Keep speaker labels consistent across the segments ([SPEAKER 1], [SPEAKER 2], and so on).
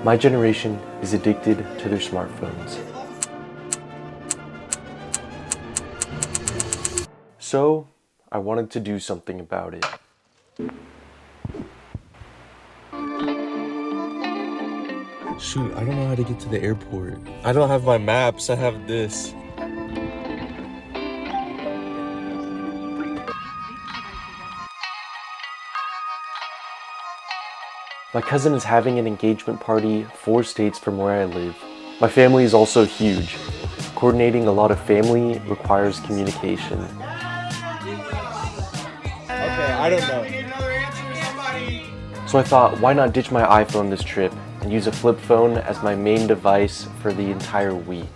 [SPEAKER 1] My generation is addicted to their smartphones. So, I wanted to do something about it.
[SPEAKER 2] Shoot, I don't know how to get to the airport. I don't have my maps, I have this.
[SPEAKER 1] My cousin is having an engagement party 4 states from where I live. My family is also huge. Coordinating a lot of family requires communication.
[SPEAKER 2] Okay, I don't know.
[SPEAKER 1] So I thought, why not ditch my iPhone this trip and use a flip phone as my main device for the entire week?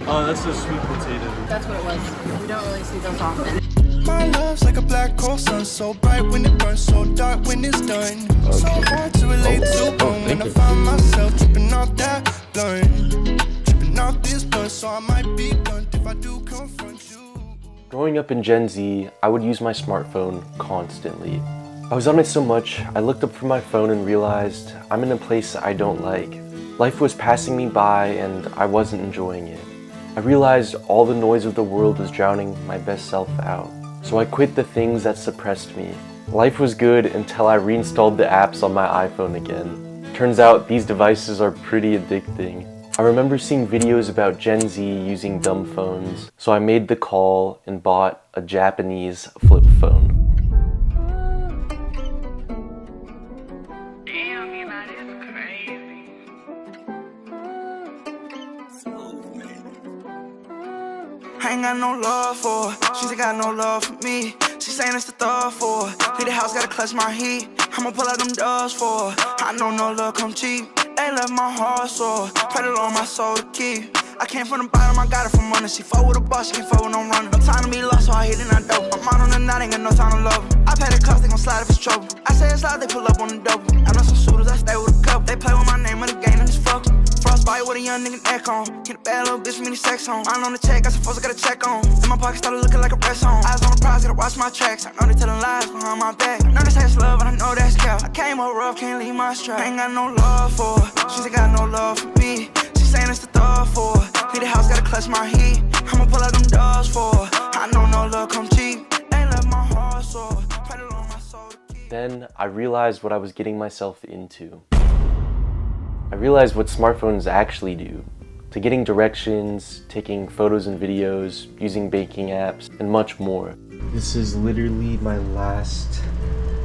[SPEAKER 2] Oh, that's a sweet potato.
[SPEAKER 3] That's what it was. We don't really see those often.
[SPEAKER 4] My love's like a black hole sun, so bright when it burns, so dark when it's done. So hard to relate to when I find myself tripping off that blunt, tripping off this blunt, so I might be blunt if I do confront you.
[SPEAKER 1] Growing up in Gen Z, I would use my smartphone constantly. I was on it so much, I looked up from my phone and realized I'm in a place I don't like. Life was passing me by and I wasn't enjoying it. I realized all the noise of the world was drowning my best self out. So I quit the things that suppressed me. Life was good until I reinstalled the apps on my iPhone again. Turns out these devices are pretty addicting. I remember seeing videos about Gen Z using dumb phones, so I made the call and bought a Japanese flip phone.
[SPEAKER 4] I ain't got no love for her. She ain't got no love for me. She saying it's the thug for her. Leave the house, gotta clutch my heat. I'ma pull out them doors for her. I know no love come cheap. They left my heart sore. Pray the Lord my soul to keep. I came from the bottom, I got it from under. She fuck with a boss, she can't fuck with no runner. No time to be lost, so I hit it and I dope. My mind on the night, ain't got no time to love her. I pay the cost, they gon' slide if it's trouble. I say it's loud, they pull up on the double. I know some shooters, I stay with a couple. They play with my name of the game and it's fuck. Frostbite with a young nigga neck on. Hit a bad little bitch, mini sex on. Mine on the check, got some folks I gotta check on. In my pocket started looking like a rest home. Eyes on the prize, gotta watch my tracks. I know they telling lies behind my back. I know this has love, and I know that's cap. I came up rough, can't leave my strap. Ain't got no love for her. She ain't got no love for me. She saying it's the thug for her. Leave the house, gotta clutch my heat. I'ma pull out them doors for her. I know no love come cheap. Ain't left my heart sore. Pray the Lord my soul to keep.
[SPEAKER 1] Then I realized what I was getting myself into. I realized what smartphones actually do. To getting directions, taking photos and videos, using banking apps, and much more.
[SPEAKER 2] This is literally my last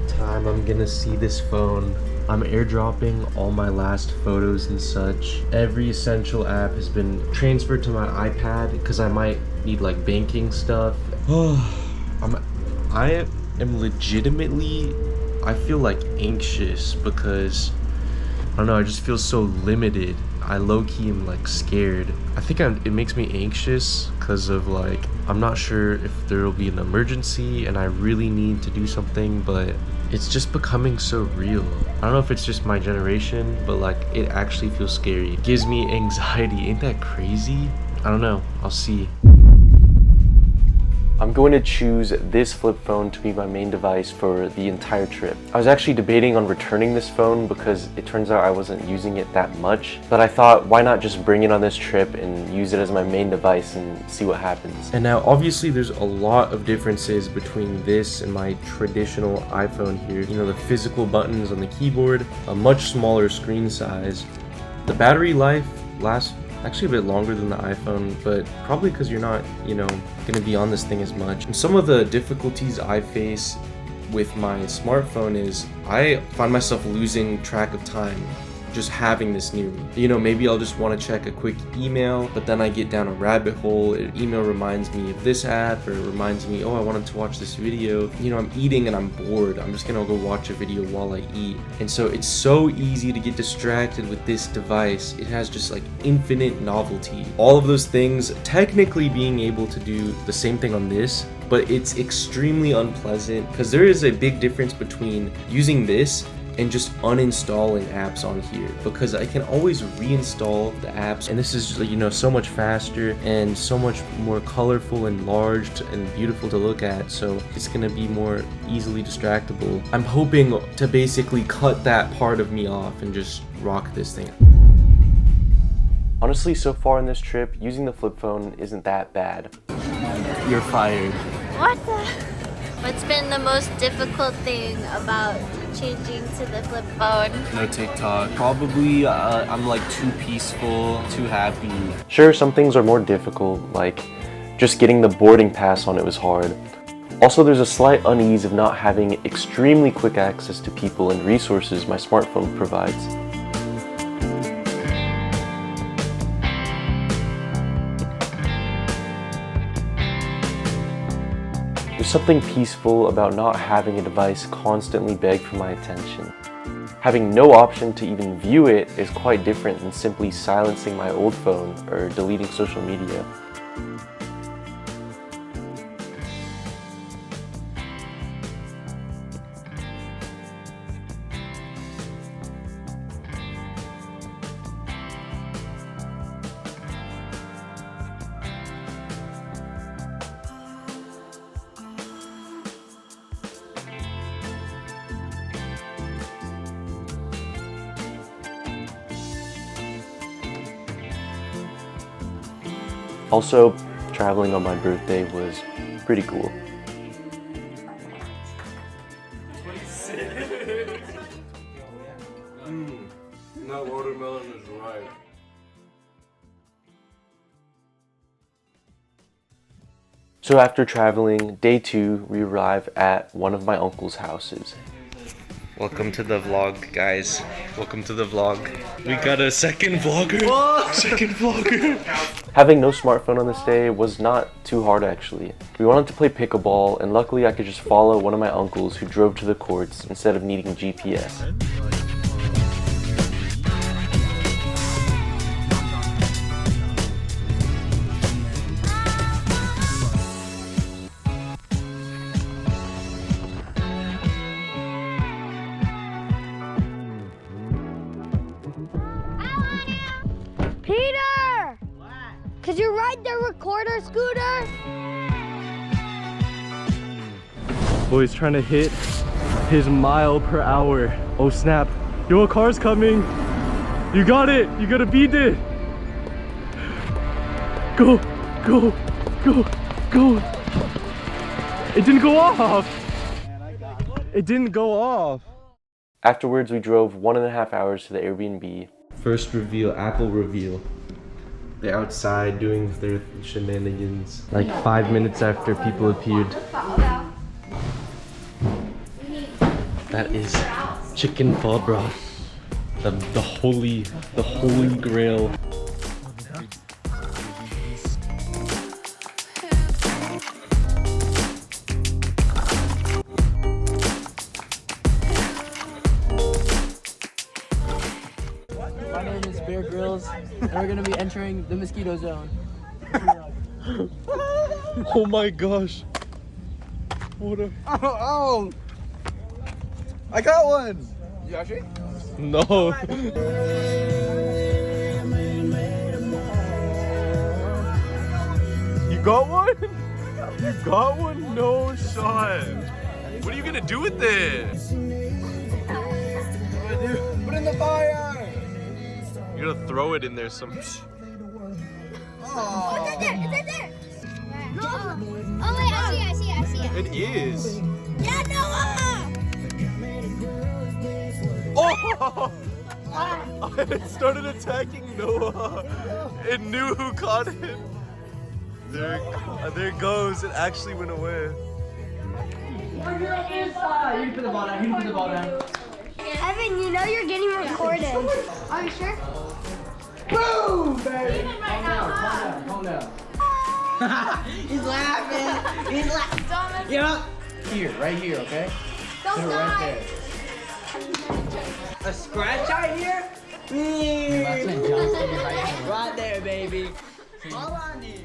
[SPEAKER 2] time I'm gonna see this phone. I'm airdropping all my last photos and such. Every essential app has been transferred to my iPad because I might need like banking stuff. I am legitimately, I feel like anxious because I don't know, I just feel so limited. I low-key am like scared. I think it makes me anxious because of like, I'm not sure if there will be an emergency and I really need to do something, but it's just becoming so real. I don't know if it's just my generation, but like it actually feels scary. It gives me anxiety. Ain't that crazy? I don't know, I'll see.
[SPEAKER 1] I'm going to choose this flip phone to be my main device for the entire trip. I was actually debating on returning this phone because it turns out I wasn't using it that much, but I thought why not just bring it on this trip and use it as my main device and see what happens.
[SPEAKER 2] And now obviously there's a lot of differences between this and my traditional iPhone here. You know, the physical buttons on the keyboard, a much smaller screen size. The battery life lasts actually a bit longer than the iPhone, but probably because you're not, you know, gonna be on this thing as much. And some of the difficulties I face with my smartphone is I find myself losing track of time just having this near me. You know, maybe I'll just want to check a quick email, but then I get down a rabbit hole. An email reminds me of this app, or it reminds me, oh, I wanted to watch this video. You know, I'm eating and I'm bored. I'm just gonna go watch a video while I eat. And so it's so easy to get distracted with this device. It has just like infinite novelty. All of those things, technically being able to do the same thing on this, but it's extremely unpleasant because there is a big difference between using this and just uninstalling apps on here, because I can always reinstall the apps, and this is, you know, so much faster and so much more colorful and large and beautiful to look at, so it's gonna be more easily distractible. I'm hoping to basically cut that part of me off and just rock this thing.
[SPEAKER 1] Honestly, so far in this trip, using the flip phone isn't that bad.
[SPEAKER 2] You're fired.
[SPEAKER 5] What the? What's been the most difficult thing about changing to the flip phone?
[SPEAKER 2] No TikTok. Probably I'm like too peaceful, too happy.
[SPEAKER 1] Sure, some things are more difficult, like just getting the boarding pass on it was hard. Also, there's a slight unease of not having extremely quick access to people and resources my smartphone provides. There's something peaceful about not having a device constantly beg for my attention. Having no option to even view it is quite different than simply silencing my old phone or deleting social media. Also, traveling on my birthday was pretty cool.
[SPEAKER 2] That watermelon is right.
[SPEAKER 1] So after traveling, day 2, we arrive at one of my uncle's houses.
[SPEAKER 2] Welcome to the vlog, guys. Welcome to the vlog. We got a second vlogger. Second vlogger.
[SPEAKER 1] Having no smartphone on this day was not too hard actually. We wanted to play pickleball, and luckily I could just follow one of my uncles who drove to the courts instead of needing GPS.
[SPEAKER 5] Peter! Could you ride the recorder scooter?
[SPEAKER 2] Boy's trying to hit his mile per hour. Oh snap. Yo, a car's coming. You got it. You gotta beat it. Go, go, go, go. It didn't go off. It didn't go off.
[SPEAKER 1] Afterwards, we drove 1.5 hours to the Airbnb.
[SPEAKER 2] First reveal, Apple reveal. They're outside doing their shenanigans. Like 5 minutes after people appeared. That is chicken paw broth. The holy grail.
[SPEAKER 6] My name is Bear Grylls, and we're gonna be entering the mosquito zone.
[SPEAKER 2] Oh my gosh. What a...
[SPEAKER 7] Oh! I got one! You actually?
[SPEAKER 2] No. You got one? You got one? No shot. What are you gonna do with it?
[SPEAKER 7] Put it in the fire!
[SPEAKER 2] You're gonna throw it in there some...
[SPEAKER 5] It's right there! It's right there! Oh wait, I see it.
[SPEAKER 2] It is.
[SPEAKER 5] Yeah, Noah!
[SPEAKER 2] Oh! It started attacking Noah. It knew who caught it. There it goes. It actually went away.
[SPEAKER 6] You can put the ball down. You can put the ball down.
[SPEAKER 5] Evan, you know you're getting recorded. Are you sure?
[SPEAKER 6] Boom, baby! Calm down. He's laughing. He's laughing. Yeah. Here, right here, okay?
[SPEAKER 5] Don't
[SPEAKER 6] Put it
[SPEAKER 5] die.
[SPEAKER 6] right there. A scratch right here? Right there, baby. Hold on, dude.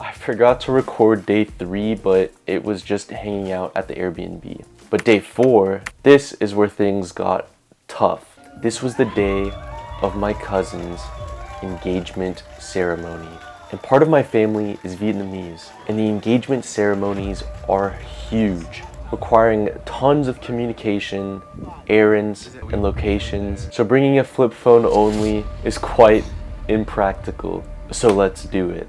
[SPEAKER 1] I forgot to record day 3, but it was just hanging out at the Airbnb. But day 4, this is where things got tough. This was the day of my cousin's engagement ceremony. And part of my family is Vietnamese, and the engagement ceremonies are huge, requiring tons of communication, errands, and locations. So bringing a flip phone only is quite impractical. So let's do it.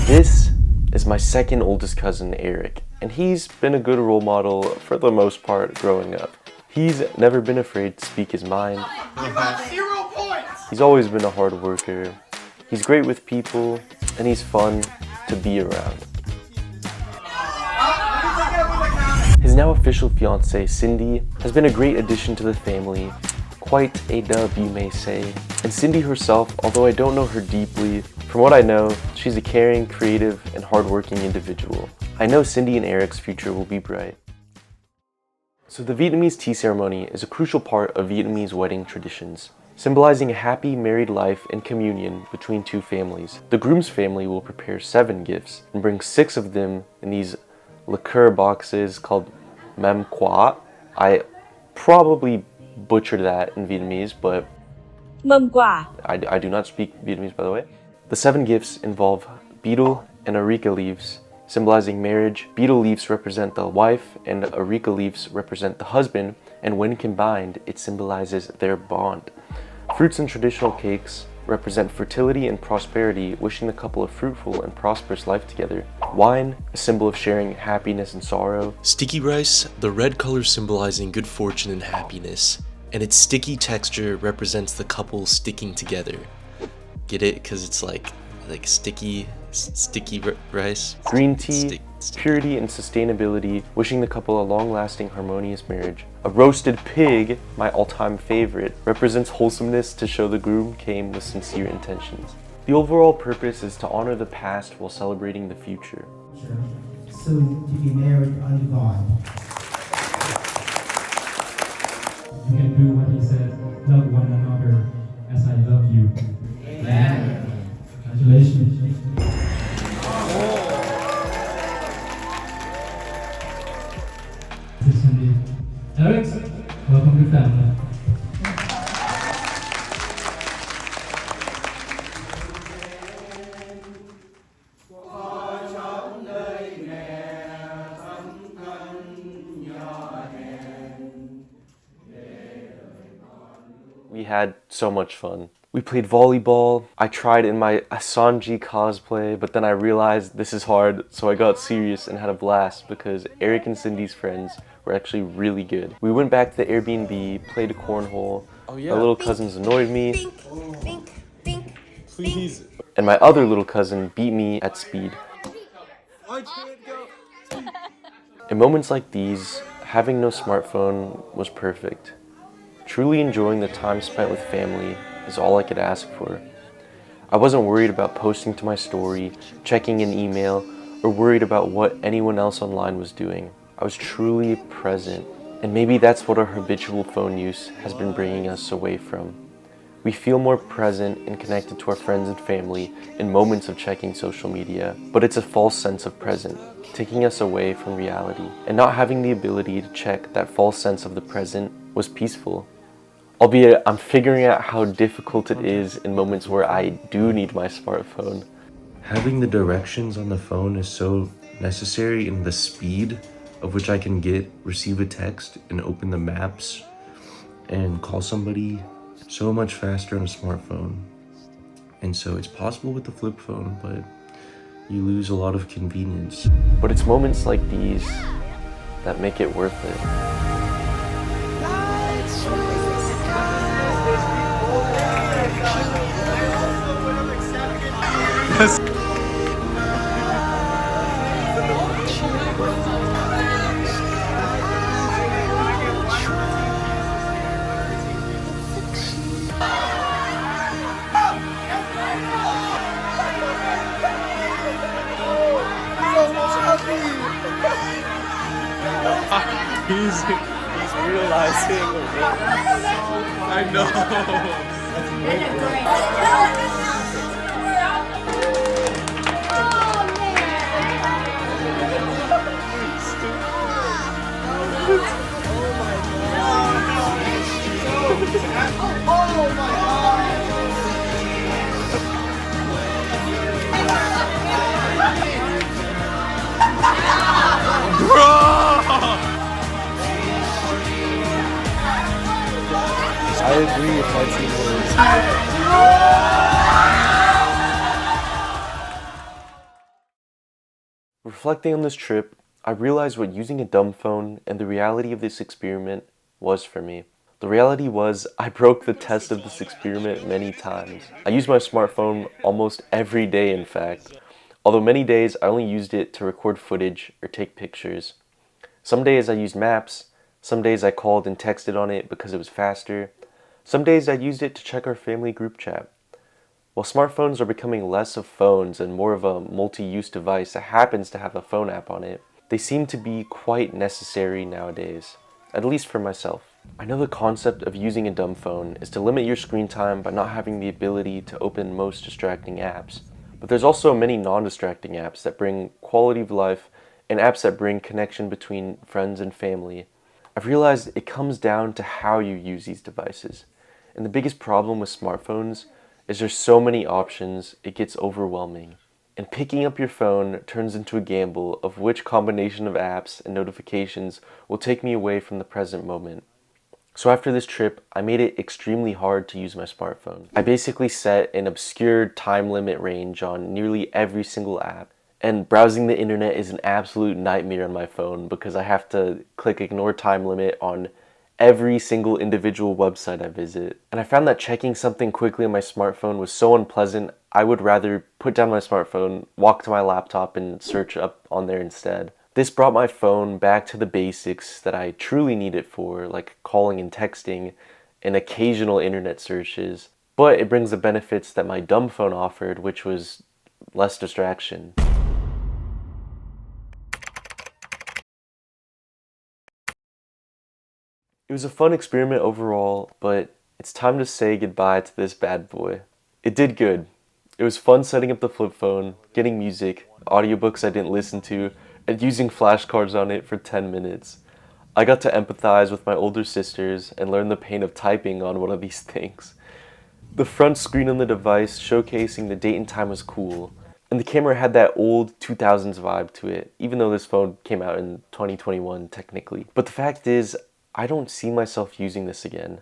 [SPEAKER 1] This is my second oldest cousin, Eric, and he's been a good role model for the most part growing up. He's never been afraid to speak his mind. He's always been a hard worker. He's great with people, and he's fun to be around. His now official fiancée, Cindy, has been a great addition to the family. Quite a dub, you may say. And Cindy herself, although I don't know her deeply, from what I know, she's a caring, creative, and hardworking individual. I know Cindy and Eric's future will be bright. So the Vietnamese tea ceremony is a crucial part of Vietnamese wedding traditions, symbolizing a happy married life and communion between two families. The groom's family will prepare 7 gifts and bring 6 of them in these liqueur boxes called mem qua. I probably butchered that in Vietnamese, but
[SPEAKER 8] Mâm quả.
[SPEAKER 1] I do not speak Vietnamese, by the way. The 7 gifts involve betel and areca leaves, symbolizing marriage. Betel leaves represent the wife and areca leaves represent the husband, and when combined, it symbolizes their bond. Fruits and traditional cakes represent fertility and prosperity, wishing the couple a fruitful and prosperous life together. Wine, a symbol of sharing happiness and sorrow.
[SPEAKER 2] Sticky rice, the red color symbolizing good fortune and happiness, and its sticky texture represents the couple sticking together. Get it? Because it's like sticky rice.
[SPEAKER 1] Green tea, purity and sustainability, wishing the couple a long-lasting, harmonious marriage. A roasted pig, my all-time favorite, represents wholesomeness to show the groom came with sincere intentions. The overall purpose is to honor the past while celebrating the future.
[SPEAKER 9] Soon to be married unto God.
[SPEAKER 10] You can do what he said, love one another as I love you. Amen. Congratulations. This is Cindy. Eric, welcome to family.
[SPEAKER 1] We had so much fun. We played volleyball. I tried in my Sanji cosplay, but then I realized this is hard, so I got serious and had a blast because Eric and Cindy's friends were actually really good. We went back to the Airbnb, played a cornhole. Oh, yeah. My little cousins annoyed me.
[SPEAKER 2] Please.
[SPEAKER 1] And my other little cousin beat me at speed. In moments like these, having no smartphone was perfect. Truly enjoying the time spent with family is all I could ask for. I wasn't worried about posting to my story, checking an email, or worried about what anyone else online was doing. I was truly present, and maybe that's what our habitual phone use has been bringing us away from. We feel more present and connected to our friends and family in moments of checking social media, but it's a false sense of present, taking us away from reality. And not having the ability to check that false sense of the present was peaceful. Albeit, I'm figuring out how difficult it is in moments where I do need my smartphone.
[SPEAKER 2] Having the directions on the phone is so necessary in the speed of which I can receive a text and open the maps and call somebody so much faster on a smartphone. And so it's possible with the flip phone, but you lose a lot of convenience.
[SPEAKER 1] But it's moments like these that make it worth it.
[SPEAKER 2] He's realizing. I know.
[SPEAKER 1] I agree with my teammates. Reflecting on this trip, I realized what using a dumb phone and the reality of this experiment was for me. The reality was, I broke the test of this experiment many times. I used my smartphone almost every day, in fact. Although many days I only used it to record footage or take pictures. Some days I used maps, some days I called and texted on it because it was faster. Some days I used it to check our family group chat. While smartphones are becoming less of phones and more of a multi-use device that happens to have a phone app on it, they seem to be quite necessary nowadays, at least for myself. I know the concept of using a dumb phone is to limit your screen time by not having the ability to open most distracting apps. But there's also many non-distracting apps that bring quality of life and apps that bring connection between friends and family. I've realized it comes down to how you use these devices. And the biggest problem with smartphones is there's so many options, it gets overwhelming. And picking up your phone turns into a gamble of which combination of apps and notifications will take me away from the present moment. So after this trip, I made it extremely hard to use my smartphone. I basically set an obscure time limit range on nearly every single app. And browsing the internet is an absolute nightmare on my phone because I have to click ignore time limit on every single individual website I visit. And I found that checking something quickly on my smartphone was so unpleasant, I would rather put down my smartphone, walk to my laptop, and search up on there instead. This brought my phone back to the basics that I truly need it for, like calling and texting and occasional internet searches. But it brings the benefits that my dumb phone offered, which was less distraction. It was a fun experiment overall, but it's time to say goodbye to this bad boy. It did good. It was fun setting up the flip phone, getting music, audiobooks I didn't listen to, and using flashcards on it for 10 minutes. I got to empathize with my older sisters and learn the pain of typing on one of these things. The front screen on the device showcasing the date and time was cool, and the camera had that old 2000s vibe to it, even though this phone came out in 2021 technically. But the fact is, I don't see myself using this again.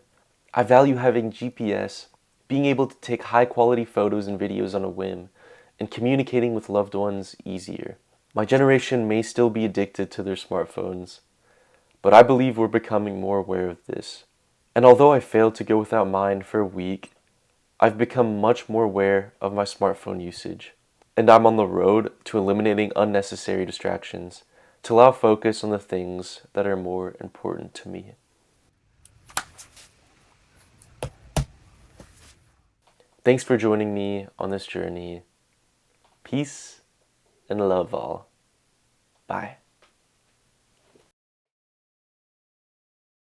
[SPEAKER 1] I value having GPS, being able to take high quality photos and videos on a whim, and communicating with loved ones easier. My generation may still be addicted to their smartphones, but I believe we're becoming more aware of this. And although I failed to go without mine for a week, I've become much more aware of my smartphone usage. And I'm on the road to eliminating unnecessary distractions, to allow focus on the things that are more important to me. Thanks for joining me on this journey. Peace and love all. Bye.